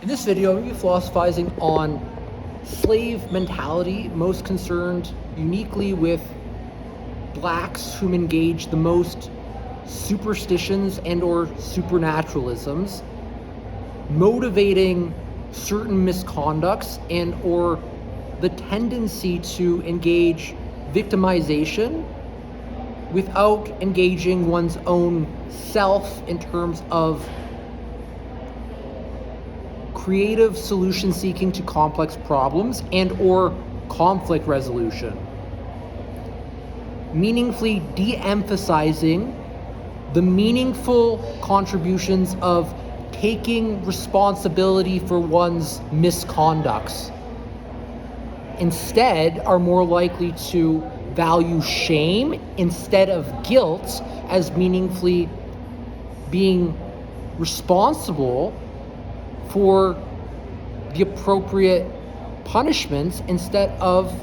In this video, I'm going to be philosophizing on slave mentality, most concerned uniquely with blacks whom engage the most superstitions and or supernaturalisms, motivating certain misconducts and or the tendency to engage victimization without engaging one's own self in terms of creative solution seeking to complex problems and or conflict resolution. Meaningfully de-emphasizing the meaningful contributions of taking responsibility for one's misconducts. Instead, are more likely to value shame instead of guilt as meaningfully being responsible for the appropriate punishments instead of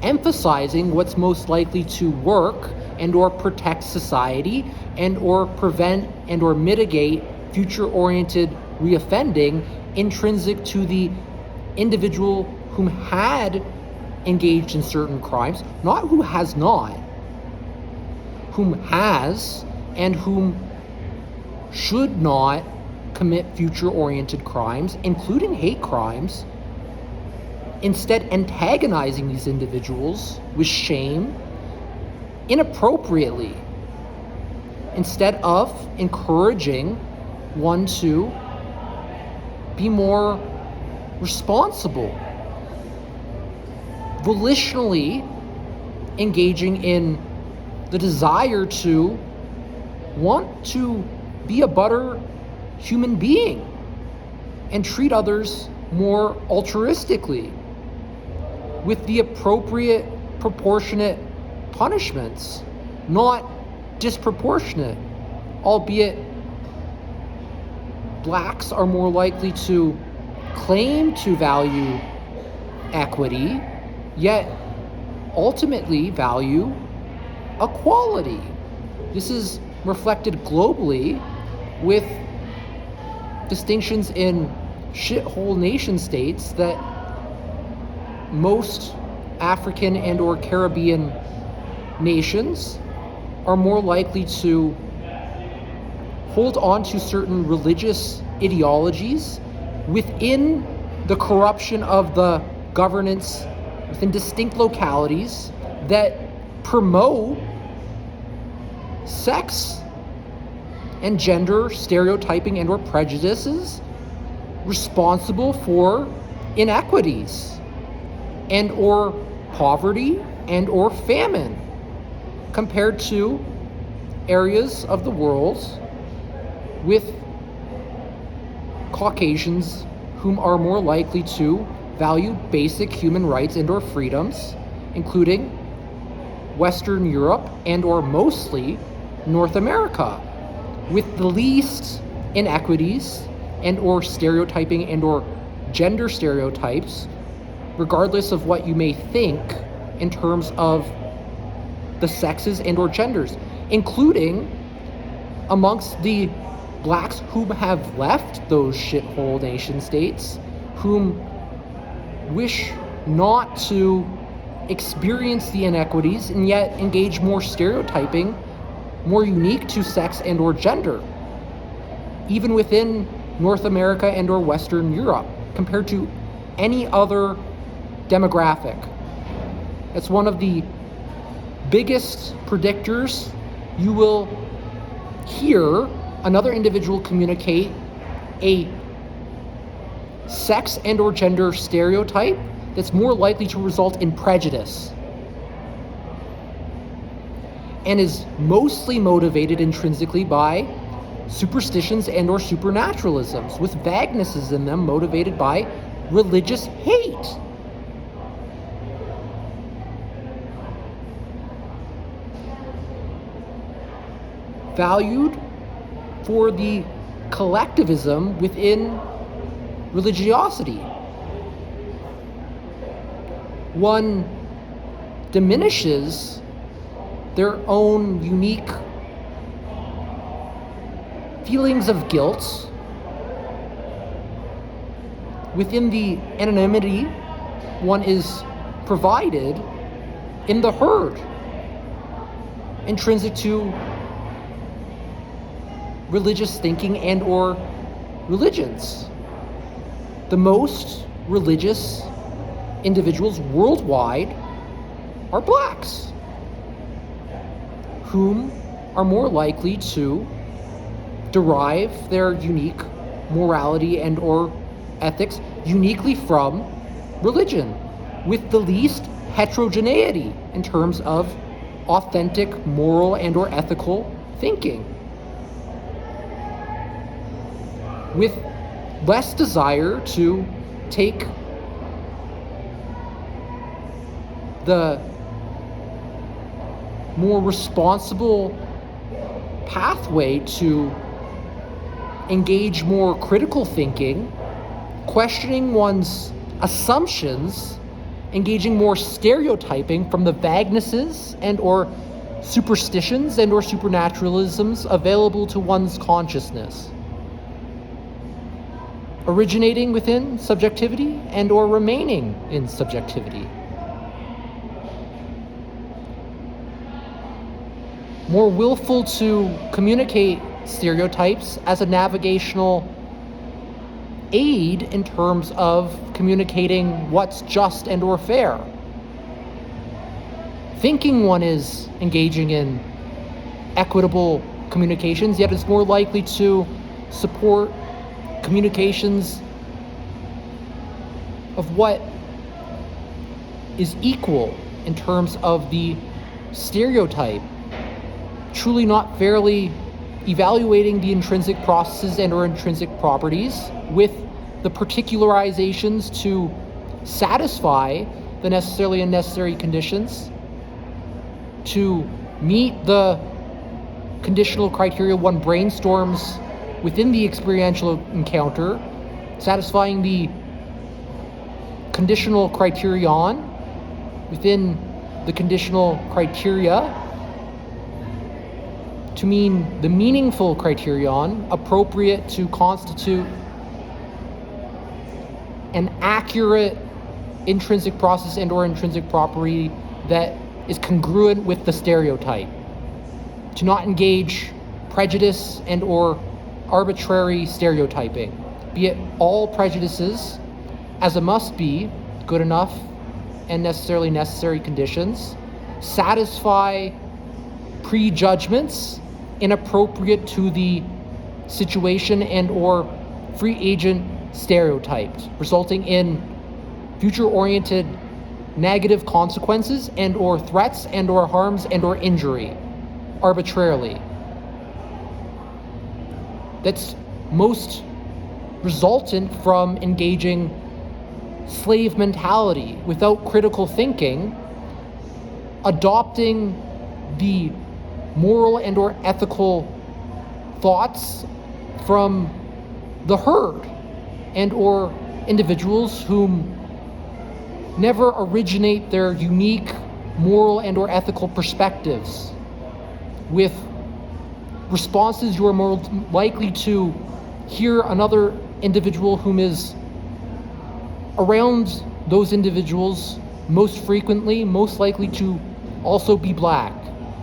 emphasizing what's most likely to work and or protect society and or prevent and or mitigate future-oriented reoffending intrinsic to the individual whom had engaged in certain crimes, not who has not, whom has and whom should not commit future-oriented crimes, including hate crimes, instead antagonizing these individuals with shame inappropriately, instead of encouraging one to be more responsible, volitionally engaging in the desire to want to be a better human being and treat others more altruistically with the appropriate proportionate punishments, not disproportionate, albeit blacks are more likely to claim to value equity, yet ultimately value equality. This is reflected globally with distinctions in shithole nation states that most African and or Caribbean nations are more likely to hold on to certain religious ideologies within the corruption of the governance within distinct localities that promote sex and gender stereotyping and or prejudices responsible for inequities and or poverty and or famine compared to areas of the world with Caucasians whom are more likely to value basic human rights and or freedoms, including Western Europe and or mostly North America, with the least inequities and or stereotyping and or gender stereotypes, regardless of what you may think in terms of the sexes and or genders, including amongst the blacks who have left those shithole nation states, whom wish not to experience the inequities and yet engage more stereotyping more unique to sex and or gender, even within North America and or Western Europe, compared to any other demographic. It's one of the biggest predictors. You will hear another individual communicate a sex and or gender stereotype that's more likely to result in prejudice and is mostly motivated intrinsically by superstitions and or supernaturalisms, with vaguenesses in them motivated by religious hate. Valued for the collectivism within religiosity. One diminishes their own unique feelings of guilt within the anonymity one is provided in the herd, intrinsic to religious thinking and or religions. The most religious individuals worldwide are blacks, whom are more likely to derive their unique morality and or ethics uniquely from religion, with the least heterogeneity in terms of authentic moral and or ethical thinking, with less desire to take the more responsible pathway to engage more critical thinking, questioning one's assumptions, engaging more stereotyping from the vaguenesses and or superstitions and or supernaturalisms available to one's consciousness, originating within subjectivity and or remaining in subjectivity. More willful to communicate stereotypes as a navigational aid in terms of communicating what's just and or fair. Thinking one is engaging in equitable communications, yet it's more likely to support communications of what is equal in terms of the stereotype, truly not fairly evaluating the intrinsic processes and or intrinsic properties with the particularizations to satisfy the necessarily unnecessary conditions, to meet the conditional criteria one brainstorms within the experiential encounter, satisfying the conditional criterion within the conditional criteria to mean the meaningful criterion appropriate to constitute an accurate intrinsic process and or intrinsic property that is congruent with the stereotype. To not engage prejudice and or arbitrary stereotyping, be it all prejudices as a must be, good enough and necessarily necessary conditions, satisfy prejudgments inappropriate to the situation and or free agent stereotypes, resulting in future-oriented negative consequences and or threats and or harms and or injury arbitrarily. That's most resultant from engaging slave mentality without critical thinking, adopting the moral and or ethical thoughts from the herd and or individuals whom never originate their unique moral and or ethical perspectives with responses you are more likely to hear another individual whom is around those individuals most frequently, most likely to also be black.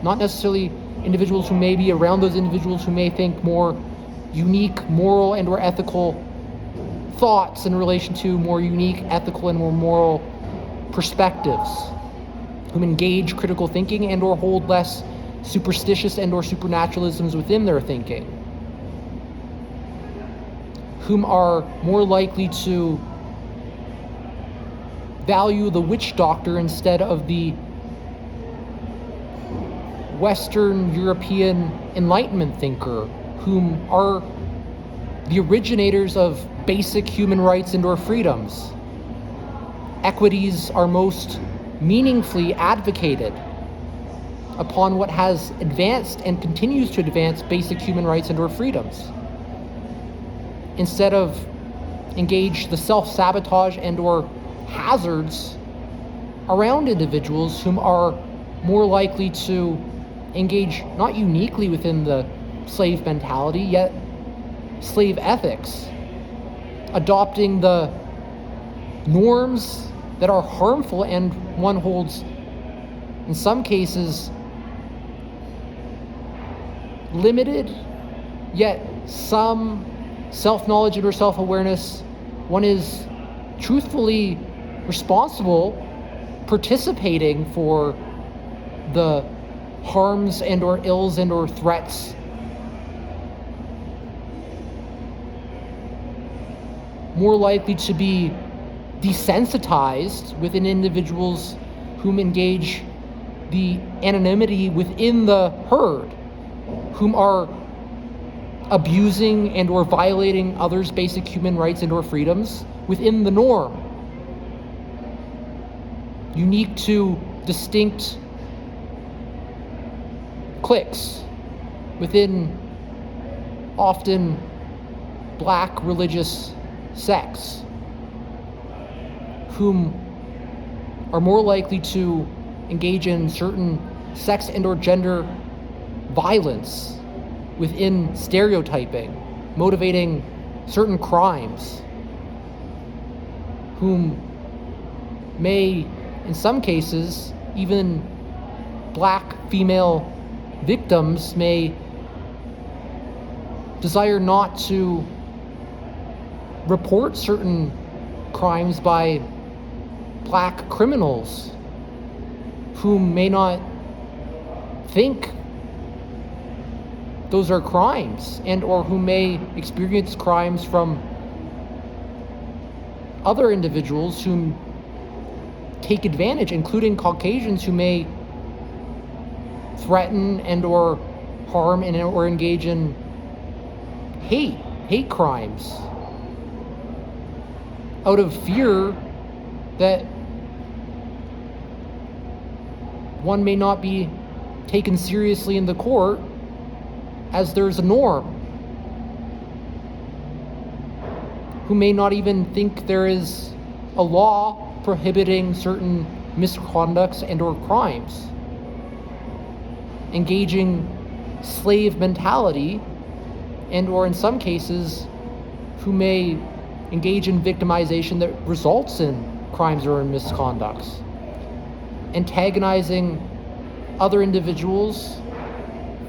Not necessarily individuals who may be around those individuals who may think more unique moral and or ethical thoughts in relation to more unique ethical and more moral perspectives, whom engage critical thinking and or hold less superstitious and or supernaturalisms within their thinking, whom are more likely to value the witch doctor instead of the Western European Enlightenment thinker, whom are the originators of basic human rights and or freedoms. Equities are most meaningfully advocated upon what has advanced and continues to advance basic human rights and or freedoms, instead of engage the self-sabotage and or hazards around individuals whom are more likely to engage not uniquely within the slave mentality, yet slave ethics, adopting the norms that are harmful, and one holds, in some cases, limited, yet some self-knowledge and or self-awareness. One is truthfully responsible, participating for the harms and or ills and or threats more likely to be desensitized within individuals whom engage the anonymity within the herd, whom are abusing and or violating others' basic human rights and or freedoms within the norm, unique to distinct cliques within often black religious sects, whom are more likely to engage in certain sex and or gender violence within stereotyping, motivating certain crimes, whom may, in some cases, even black female victims may desire not to report certain crimes by black criminals whom may not think those are crimes, and or who may experience crimes from other individuals whom take advantage, including Caucasians who may threaten and or harm and or engage in hate crimes out of fear that one may not be taken seriously in the court, as there's a norm, who may not even think there is a law prohibiting certain misconducts and or crimes, engaging slave mentality, and or in some cases who may engage in victimization that results in crimes or in misconducts, antagonizing other individuals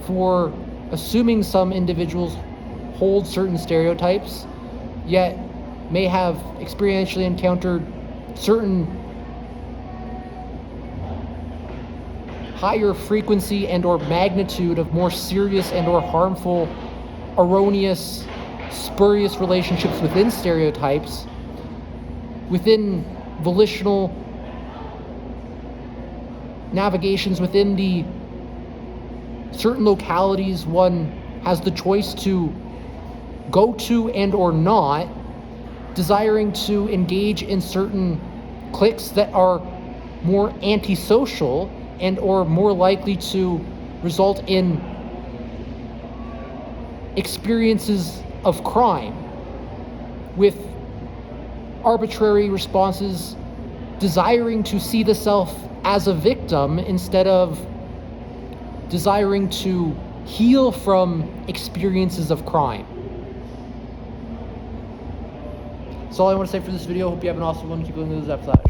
for assuming some individuals hold certain stereotypes, yet may have experientially encountered certain higher frequency and or magnitude of more serious and or harmful, erroneous, spurious relationships within stereotypes, within volitional navigations within the certain localities one has the choice to go to and or not, desiring to engage in certain cliques that are more antisocial and or more likely to result in experiences of crime, with arbitrary responses desiring to see the self as a victim instead of desiring to heal from experiences of crime. That's all I want to say for this video. Hope you have an awesome one. Keep looking at those episodes.